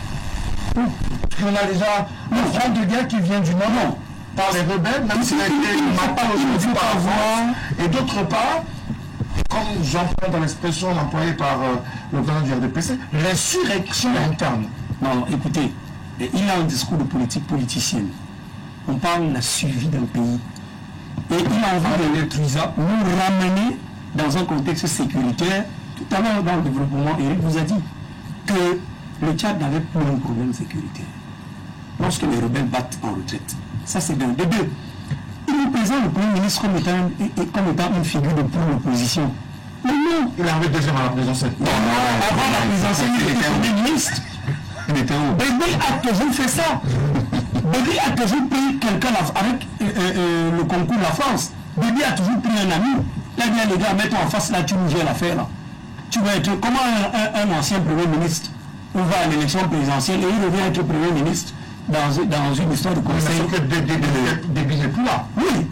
[SPEAKER 1] Parce qu'on a déjà un front de guerre qui vient du Nord par les rebelles, même s'il a été maté aujourd'hui par voix. Et d'autre part, comme j'entends dans l'expression employée par le président du RDPC, résurrection interne.
[SPEAKER 3] Non, écoutez, il a un discours de politique politicienne. On parle de la survie d'un pays. Et il a envie de nous ramener dans un contexte sécuritaire. Tout à l'heure, dans le développement, Eric vous a dit que le Tchad n'avait plus un problème sécuritaire lorsque les rebelles battent en retraite. Ça, c'est d'un. De deux, il nous présente le Premier ministre comme étant une figure de pour l'opposition. Mais non,
[SPEAKER 1] il est arrivé deuxième à la présidentielle.
[SPEAKER 3] Non, avant la présidentielle, il était Premier ministre.
[SPEAKER 5] Il était où?
[SPEAKER 3] Bébi a toujours fait ça. Bébi a toujours pris quelqu'un avec le concours de la France. Bébi a toujours pris un ami. Là, bien les gars, mets-toi en face, là, tu nous gères l'affaire, là. Tu vas être comment un ancien Premier ministre, on va à l'élection présidentielle et il revient être Premier ministre dans une histoire de conseil.
[SPEAKER 1] Débit n'est plus là.
[SPEAKER 3] Oui,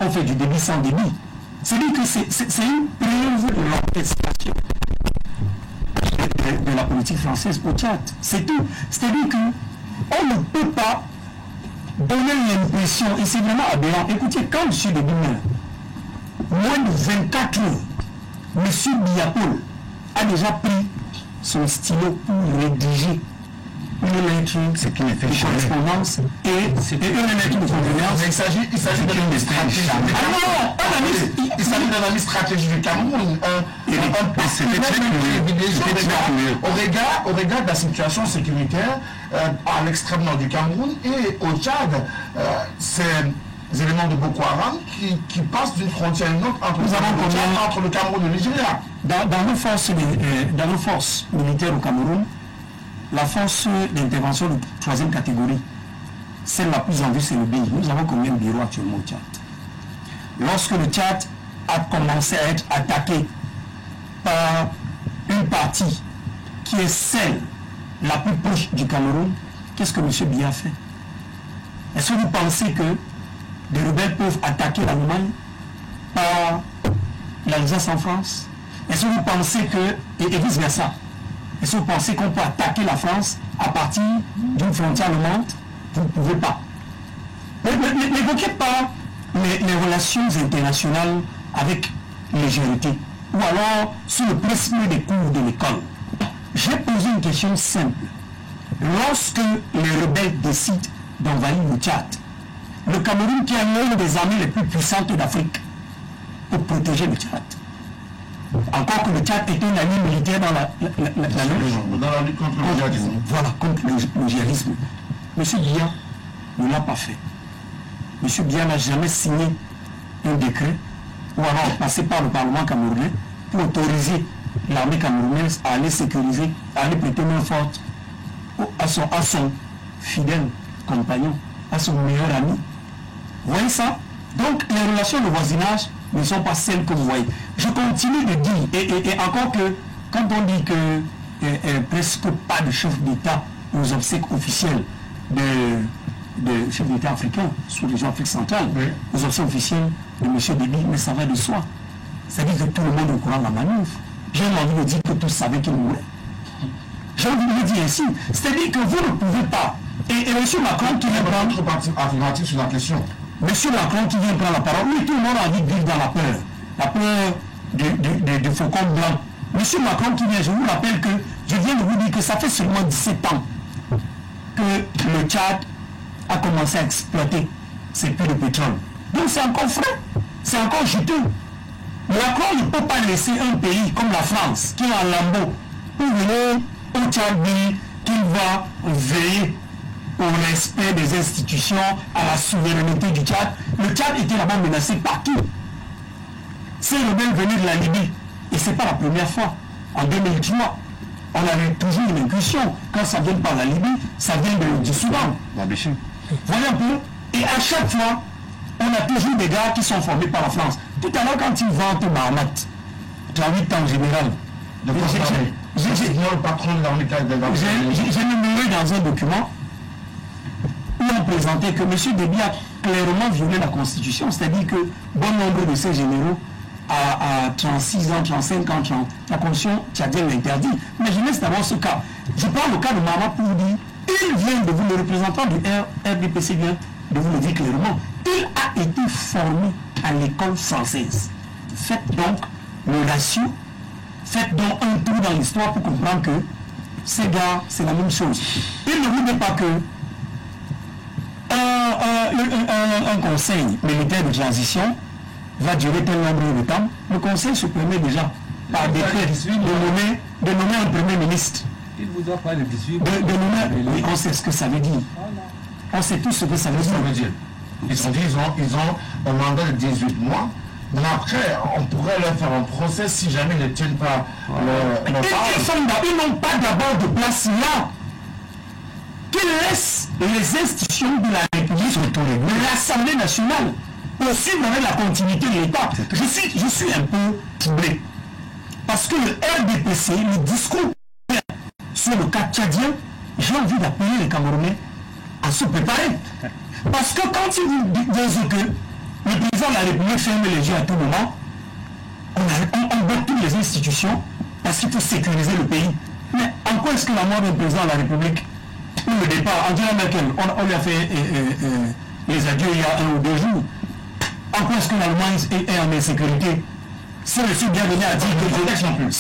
[SPEAKER 3] on fait du débit sans débit. C'est-à-dire que c'est une preuve de l'orchestration de la politique française au Tchad. C'est tout. C'est-à-dire qu'on ne peut pas donner l'impression, et c'est vraiment aberrant. Écoutez, quand M. Déby meurt, moins de 24 heures, M. Biapol a déjà pris son stylo pour rédiger une lettre de correspondance et une lettre de condoléances.
[SPEAKER 1] Il s'agit d'une stratégie. Il s'agit d'un ami stratégique du Cameroun. Au regard de la situation sécuritaire à l'extrême nord du Cameroun et au Tchad, c'est des éléments de Boko Haram qui passent d'une frontière à une autre entre le Cameroun et le Nigeria.
[SPEAKER 3] Dans nos forces militaires au Cameroun, la force d'intervention de 3e catégorie, celle la plus en vue, c'est le BI. Nous avons combien de bureaux actuellement au Tchad? Lorsque le Tchad a commencé à être attaqué par une partie qui est celle la plus proche du Cameroun, qu'est-ce que M. Biya a fait? Est-ce que vous pensez que des rebelles peuvent attaquer l'Allemagne par l'Alsace en France? Est-ce que vous pensez que, et vice-versa, est-ce que vous pensez qu'on peut attaquer la France à partir d'une frontière allemande? Vous ne pouvez pas. N'évoquez pas les relations internationales avec légèreté ou alors sur le prisme des cours de l'école. J'ai posé une question simple. Lorsque les rebelles décident d'envahir le Tchad, le Cameroun qui a l'une des armées les plus puissantes d'Afrique pour protéger le Tchad, encore que le Tchad est un allié militaire dans la lutte contre le djihadisme. Voilà, contre le djihadisme. M. Biya ne l'a pas fait. M. Biya n'a jamais signé un décret ou alors passé par le Parlement camerounais pour autoriser l'armée camerounaise à aller sécuriser, à aller prêter main forte à son fidèle compagnon, à son meilleur ami. Vous voyez ça? Donc les relations de voisinage ne sont pas celles que vous voyez. Je continue de dire, et encore que, quand on dit que presque pas de chef d'État aux obsèques officielles de chefs d'État africains, sous les Afrique centrale, aux obsèques officielles de M. Déby, mais ça va de soi. C'est-à-dire que tout le monde est au courant de la manœuvre. J'ai envie de dire que tous savaient qu'il mourait. J'ai envie de le dire ainsi. C'est-à-dire que vous ne pouvez pas. Et M. Macron qui vient prendre
[SPEAKER 1] votre parti affirmatif sur la question.
[SPEAKER 3] M. Macron qui vient prendre la parole, oui, tout le monde a envie de vivre dans la peur du faucon blanc. M. Macron qui vient, je vous rappelle que je viens de vous dire que ça fait seulement 17 ans que le Tchad a commencé à exploiter ses puits de pétrole. Donc c'est encore frais, c'est encore juteux. Macron ne peut pas laisser un pays comme la France, qui est en lambeau, pour venir au Tchad dire qu'il va veiller au respect des institutions, à la souveraineté du Tchad. Le Tchad était là-bas menacé partout. Ces rebelles venaient de la Libye. Et ce n'est pas la première fois. En 2003, on avait toujours une incursion. Quand ça vient par la Libye, ça vient du Soudan. Voilà un peu. Et à chaque fois, on a toujours des gars qui sont formés par la France. Tout à l'heure, quand ils vantent Mahamat, tu as 8 ans général. J'ai énuméré dans un document où on présentait que M. Déby a clairement violé la Constitution, c'est-à-dire que bon nombre de ces généraux à 36 ans, 35 ans, 30, la Constitution tchadienne l'interdit. Mais je laisse d'abord ce cas. Je prends le cas de Mahamat pour vous dire, il vient de vous, le représentant du RDPC vient de vous le dire clairement, il a été formé à l'école française. Faites donc le ratio, faites donc un tour dans l'histoire pour comprendre que ces gars, c'est la même chose. Il ne vous dit pas que un conseil militaire de transition va durer tel nombre de temps. Le conseil se permet déjà par décret de nommer un premier ministre.
[SPEAKER 4] Il vous a parlé de 18
[SPEAKER 3] oui, on sait ce que ça veut dire. On sait tout ce que ça veut dire.
[SPEAKER 1] Ils ont un mandat de 18 mois Mais après, on pourrait leur faire un procès si jamais ils ne tiennent pas le
[SPEAKER 3] Ils n'ont pas d'abord de place là. Qu'ils laissent les institutions de la République, l'Assemblée nationale, poursuivre avec la continuité de l'État. Je suis un peu troublé. Parce que le RDPC, le discours sur le cas tchadien, j'ai envie d'appeler les Camerounais à se préparer. Parce que quand ils vous disent que le président de la République ferme les yeux à tout moment, on bloque toutes les institutions parce qu'il faut sécuriser le pays. Mais en quoi est-ce que la mort du président de la République, ou le départ, Angela Merkel, on lui a fait les adieux il y a 1 ou 2 jours, en quoi est-ce que l'Allemagne est en insécurité? Si M. Bienvenu a dit que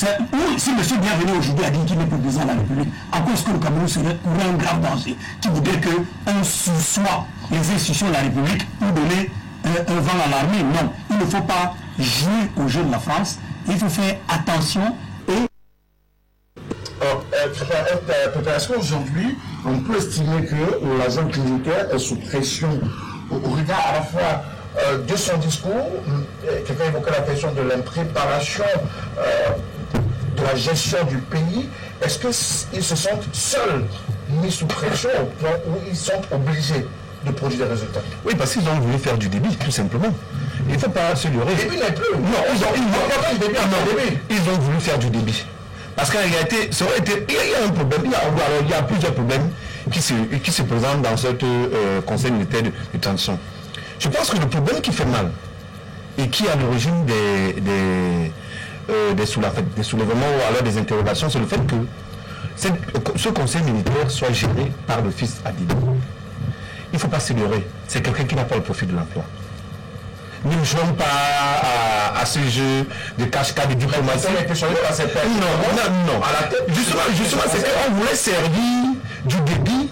[SPEAKER 3] si M. Bienvenu aujourd'hui a dit qu'il n'est pas président de la République, en quoi est-ce que le Cameroun serait un grave danger qui voudrait qu'on sous-soit les institutions de la République pour donner un vent à l'armée? Non, il ne faut pas jouer au jeu de la France, il faut faire attention et...
[SPEAKER 1] Est-ce qu'aujourd'hui, on peut estimer que l'agent militaire est sous pression au regard à la fois de son discours, quelqu'un évoquait la question de l'impréparation de la gestion du pays. Est-ce qu'ils se sentent seuls mis sous pression au point où ils sont obligés de produire des résultats?
[SPEAKER 5] Oui, parce qu'ils ont voulu faire du débit, tout simplement. Il ne faut pas se leurrer.
[SPEAKER 1] Le débit n'est plus.
[SPEAKER 5] Non, ils ont voulu faire du débit. Parce qu'en réalité, ça aurait été, il y a un problème, il y a plusieurs problèmes qui se présentent dans ce conseil militaire de transition. Je pense que le problème qui fait mal et qui est à l'origine des soulèvements ou alors des interrogations, c'est le fait que ce conseil militaire soit géré par le fils Adili. Il ne faut pas se leurrer, c'est quelqu'un qui n'a pas le profit de l'emploi. Ne jouons pas à ce jeu de cache-cache de diplomatie. Non. À la tête, justement c'est qu'on voulait servir du débit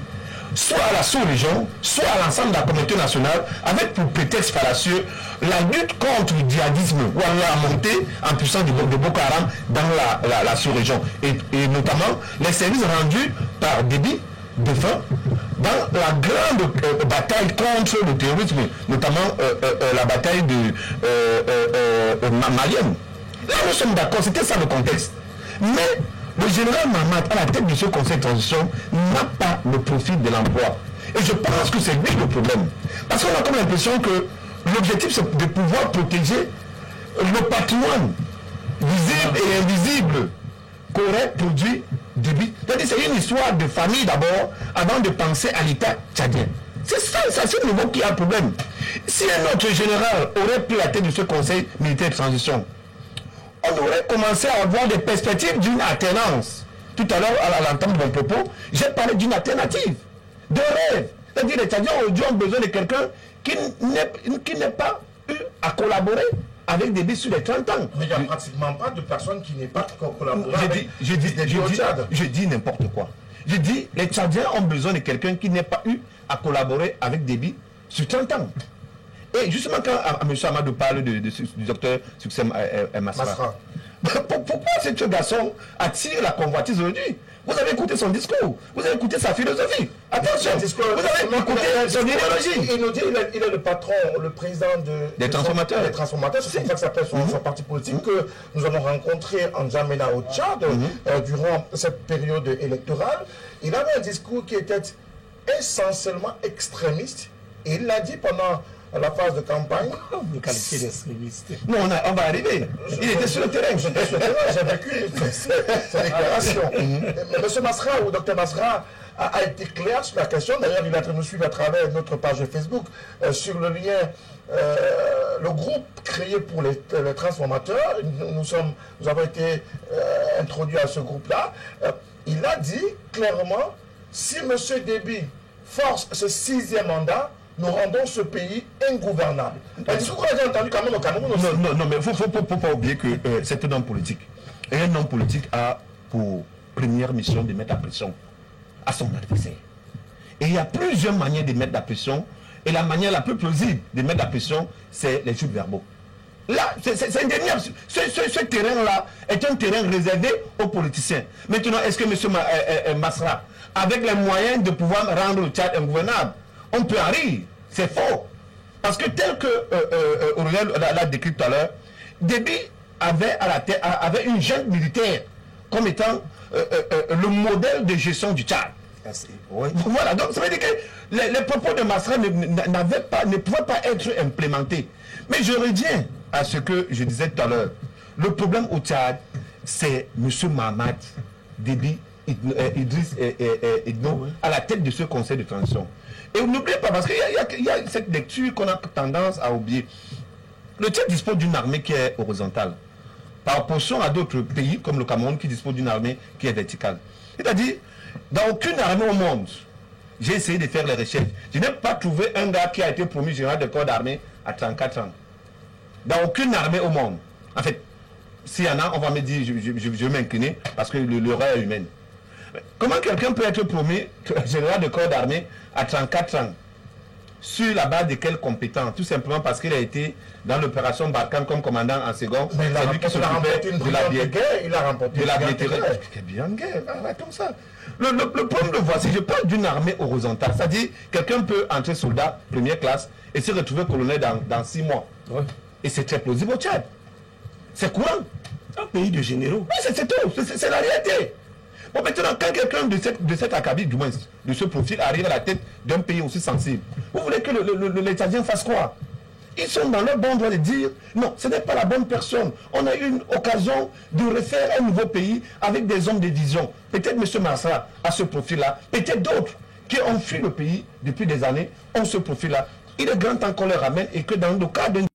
[SPEAKER 5] soit à la sous-région, soit à l'ensemble de la communauté nationale, avec pour prétexte fallacieux la lutte contre le djihadisme ou la montée en puissance de Boko Haram dans la sous-région. Et notamment les services rendus par Déby défunt dans la grande bataille contre le terrorisme, notamment la bataille malienne. Là, nous sommes d'accord, c'était ça le contexte. Mais le général Mahmat, à la tête de ce conseil de transition, n'a pas le profit de l'emploi. Et je pense que c'est lui le problème. Parce qu'on a comme l'impression que l'objectif, c'est de pouvoir protéger le patrimoine visible et invisible qu'aurait produit Déby. C'est une histoire de famille d'abord, avant de penser à l'État tchadien. C'est ça, c'est le niveau qui a un problème. Si un autre général aurait pris la tête de ce conseil militaire de transition, on aurait commencé à avoir des perspectives d'une alternance. Tout à l'heure, à l'entente de mon propos, j'ai parlé d'une alternative, de rêve. C'est-à-dire que les Tchadiens aujourd'hui ont besoin de quelqu'un qui n'ait pas eu à collaborer avec Déby sur les 30 ans.
[SPEAKER 1] Mais il n'y a pratiquement pas de personne qui n'ait pas collaboré avec
[SPEAKER 5] je dis n'importe quoi. Je dis les Tchadiens ont besoin de quelqu'un qui n'ait pas eu à collaborer avec Déby sur 30 ans. Et justement, quand M. Amadou parle du docteur Succès Masra, pourquoi ce garçon attire la convoitise aujourd'hui? Vous avez écouté son discours, vous avez écouté sa philosophie. Attention, vous avez écouté son idéologie.
[SPEAKER 1] Il nous dit qu'il est le patron, le président
[SPEAKER 5] des transformateurs.
[SPEAKER 1] C'est comme ça que s'appelle son parti politique que nous avons rencontré en N'Djamena au Tchad durant cette période électorale. Il avait un discours qui était essentiellement extrémiste et il l'a dit pendant la phase de campagne.
[SPEAKER 3] Vous qualifiez d'extrémiste.
[SPEAKER 5] Non, on va arriver. Il était sur le terrain.
[SPEAKER 1] J'étais sur le terrain, j'ai vécu ces déclarations. M. Masra ou Dr Masra a été clair sur la question. D'ailleurs, il a été nous suivre à travers notre page Facebook sur le lien, le groupe créé pour les transformateurs. Nous avons été introduits à ce groupe-là. Il a dit clairement, si M. Déby force ce 6e mandat, nous rendons ce pays ingouvernable. Est-ce que vous avez entendu quand même au Cameroun aussi?
[SPEAKER 5] Non, mais il ne faut pas oublier que c'est un homme politique. Et un homme politique a pour première mission de mettre la pression à son adversaire. Et il y a plusieurs manières de mettre la pression. Et la manière la plus plausible de mettre la pression, c'est les jeux verbaux. Là, c'est indéniable. Ce terrain-là est un terrain réservé aux politiciens. Maintenant, est-ce que M. Masra, avec les moyens de pouvoir rendre le Tchad ingouvernable, on peut en rire, c'est faux.
[SPEAKER 1] Parce que tel que Aurélien l'a décrit tout à l'heure, Déby avait une junte militaire comme étant le modèle de gestion du Tchad.
[SPEAKER 6] Oui.
[SPEAKER 1] Voilà, donc ça veut dire que les propos de Masra ne pouvaient pas être implémentés. Mais je reviens à ce que je disais tout à l'heure. Le problème au Tchad, c'est M. Mahamat Déby Idriss Idno à la tête de ce conseil de transition. Et n'oubliez pas, parce qu'il y a cette lecture qu'on a tendance à oublier. Le Tchad dispose d'une armée qui est horizontale, par opposition à d'autres pays comme le Cameroun qui dispose d'une armée qui est verticale. C'est-à-dire, dans aucune armée au monde, j'ai essayé de faire les recherches, je n'ai pas trouvé un gars qui a été promu général de corps d'armée à 34 ans. Dans aucune armée au monde. En fait, s'il y en a, on va me dire, je vais m'incliner parce que l'erreur est humaine. Comment quelqu'un peut être promu général de corps d'armée à 34 ans? Sur la base de quelles compétences? Tout simplement parce qu'il a été dans l'opération Barkhane comme commandant en second.
[SPEAKER 6] Mais
[SPEAKER 1] c'est lui qui s'occupait de la
[SPEAKER 6] guerre. Il a remporté
[SPEAKER 1] de la bien guerre. Comme ça. Le problème le voici. Je parle d'une armée horizontale. C'est-à-dire, quelqu'un peut entrer soldat, première classe, et se retrouver colonel dans 6 mois. Ouais. Et c'est très plausible au Tchad. C'est courant.
[SPEAKER 3] Un pays de généraux.
[SPEAKER 1] Oui, c'est tout. C'est la réalité. Bon, maintenant, quand quelqu'un de cet acabit, du moins, de ce profil, arrive à la tête d'un pays aussi sensible, vous voulez que les Tchadiens fassent quoi? Ils sont dans leur bon droit de dire, non, ce n'est pas la bonne personne. On a eu une occasion de refaire un nouveau pays avec des hommes de vision. Peut-être M. Massa a ce profil-là. Peut-être d'autres qui ont fui le pays depuis des années ont ce profil-là. Il est grand temps qu'on les ramène et que dans le cas d'un